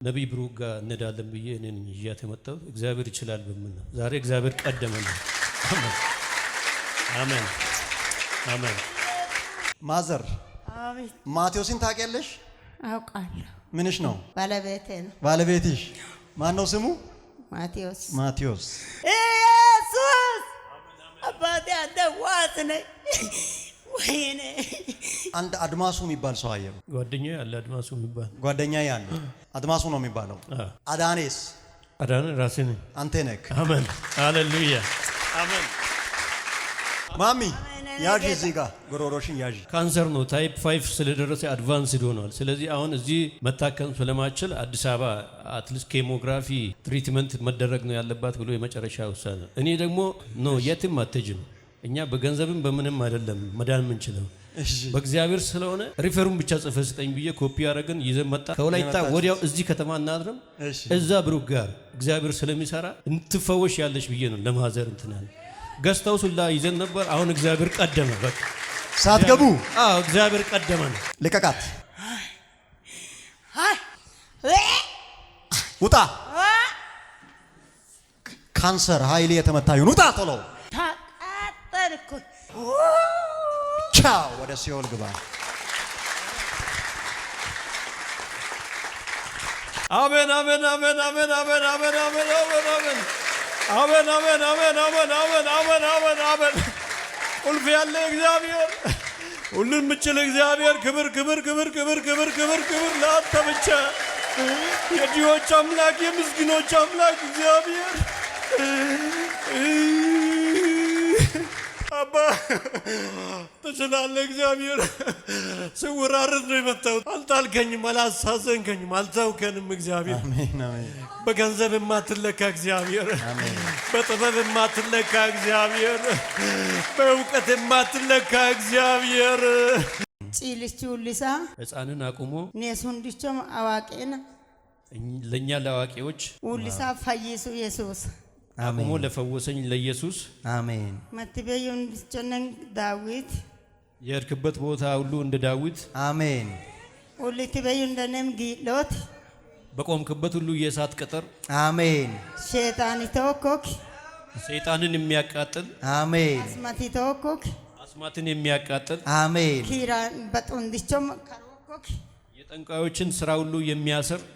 ነብይ ብሩክ ጋር እንሄዳለን ብዬ እኔን ይያት የመጣው እግዚአብሔር ይችላል በምን ነው። ዛሬ እግዚአብሔር ቀደመን። አሜን አሜን አሜን። ማዘር አቤት። ማቴዎስን ታውቂያለሽ? አውቃለሁ። ምንሽ ነው? ባለቤቴ ነው። ባለቤትሽ ማን ነው ስሙ? ማቴዎስ። ማቴዎስ። ኢየሱስ አባቴ አንተ ዋስ ነህ። ወይኔ አንድ አድማሱ የሚባል ሰው አየሁ። ጓደኛዬ አለ አድማሱ የሚባል ጓደኛዬ አለ አድማሱ ነው የሚባለው። አዳኔስ? አዳነ ራሴ ነኝ። አንተ ነህ። አሜን ሃሌሉያ አሜን። ማሚ ያጂ እዚህ ጋር ጎሮሮሽን ያጂ። ካንሰር ነው ታይፕ 5 ስለደረሰ አድቫንስድ ሆኗል። ስለዚህ አሁን እዚህ መታከም ስለማችል አዲስ አበባ አትሊስት ኬሞግራፊ ትሪትመንት መደረግ ነው ያለባት ብሎ የመጨረሻ ውሳኔ። እኔ ደግሞ ኖ የትም አትሄጂም፣ እኛ በገንዘብም በምንም አይደለም መዳን የምንችለው በእግዚአብሔር ስለሆነ ሪፈሩን ብቻ ጽፈህ ስጠኝ ብዬ ኮፒ ያደረግን ይዘን መጣ። ከወላይታ ወዲያው እዚህ ከተማ እናድርም እዛ ብሩክ ጋር እግዚአብሔር ስለሚሰራ እንትፈወሽ ያለሽ ብዬ ነው ለማዘር እንትናል ገስታው ሁላ ይዘን ነበር። አሁን እግዚአብሔር ቀደመ። በቃ ሳትገቡ እግዚአብሔር ቀደመ። ልቀቃት። ውጣ። ካንሰር ኃይል የተመታ ይሁን። ውጣ ቶሎ። ተቃጠልኩ። ቻው። ወደ ሲኦል ግባ። አሜን አሜን አሜን አሜን አሜን አሜን አሜን አሜን አሜን አሜን አሜን አሜን አሜን አሜን አሜን አሜን አሜን። ቁልፍ ያለ እግዚአብሔር፣ ሁሉን ምችል እግዚአብሔር፣ ክብር ክብር ክብር ክብር ክብር ክብር ክብር ለአንተ ብቻ። የድሆች አምላክ የምስኪኖች አምላክ እግዚአብሔር አባ ትችላለህ። እግዚአብሔር ስውራርት ነው የመጣሁት። አልጣልከኝም፣ አላሳዘንከኝም፣ አልተውከንም። እግዚአብሔር አሜን አሜን። በገንዘብ የማትለካ እግዚአብሔር፣ በጥበብ የማትለካ እግዚአብሔር፣ በእውቀት የማትለካ እግዚአብሔር ጭልቹ ሊሳ ሕፃንን አቁሞ ኔሱን ዲቾም አዋቄና ለእኛ ለአዋቂዎች ውሊሳ ፈይሱ ኢየሱስ አቁሞ ለፈወሰኝ ለኢየሱስ አሜን። መትበዩን ዲቾነን ዳዊት የእርክበት ቦታ ሁሉ እንደ ዳዊት አሜን። ውሊትበዩ እንደነም ጊሎት በቆምክበት ሁሉ የእሳት ቅጥር አሜን። ሼጣን ተወኮክ ሰይጣንን የሚያቃጥል አሜን። አስማቲ ተወኮክ አስማትን የሚያቃጥል አሜን። ኪራ በጡን ዲቾም ከሮኮክ የጠንቋዮችን ስራ ሁሉ የሚያስር